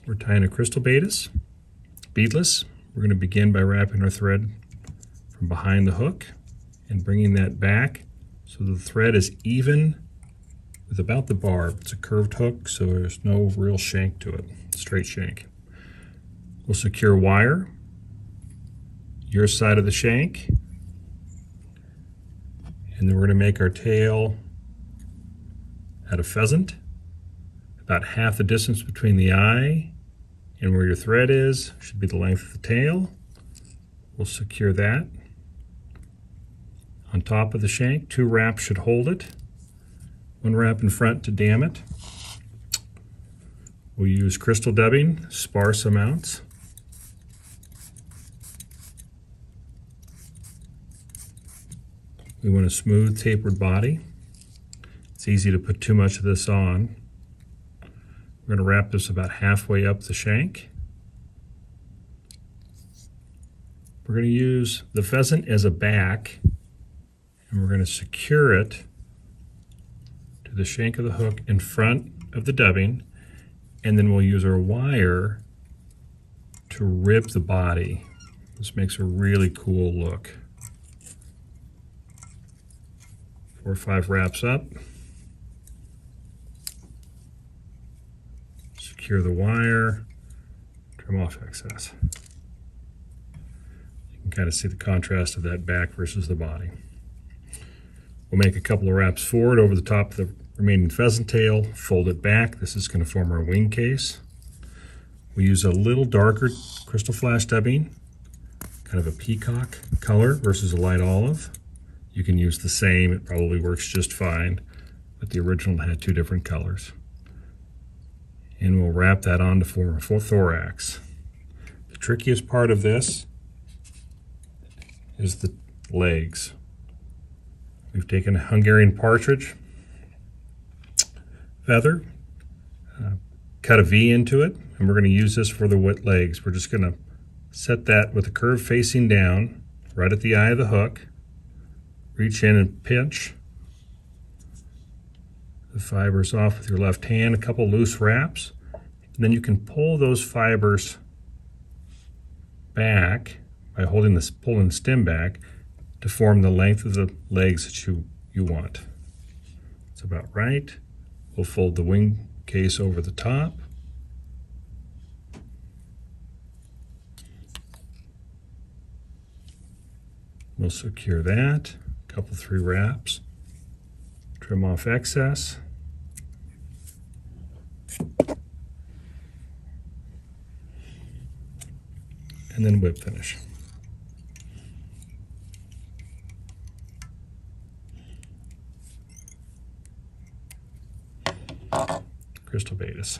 We're tying a crystal Baetis, beadless. We're going to begin by wrapping our thread from behind the hook and bringing that back so the thread is even with about the barb. It's a curved hook, so there's no real shank to it, straight shank. We'll secure wire, your side of the shank, and then we're going to make our tail out of pheasant, about half the distance between the eye and where your thread is should be the length of the tail. We'll secure that on top of the shank. 2 wraps should hold it. 1 wrap in front to dam it. We'll use crystal dubbing, sparse amounts. We want a smooth tapered body. It's easy to put too much of this on. We're going to wrap this about halfway up the shank. We're going to use the pheasant as a back, and we're going to secure it to the shank of the hook in front of the dubbing, and then we'll use our wire to rib the body. This makes a really cool look. 4 or 5 wraps up. Secure the wire, trim off excess. You can kind of see the contrast of that back versus the body. We'll make a couple of wraps forward over the top of the remaining pheasant tail, fold it back. This is going to form our wing case. We use a little darker crystal flash dubbing, kind of a peacock color versus a light olive. You can use the same, it probably works just fine, but the original had 2 different colors. And we'll wrap that on to form a thorax. The trickiest part of this is the legs. We've taken a Hungarian partridge feather, cut a V into it, and we're going to use this for the wet legs. We're just going to set that with the curve facing down, right at the eye of the hook. Reach in and pinch the fibers off with your left hand, a couple loose wraps, and then you can pull those fibers back by pulling the stem back to form the length of the legs that you want. It's about right. We'll fold the wing case over the top. We'll secure that, a couple 3 wraps, trim off excess. And then whip finish. Crystal Baetis.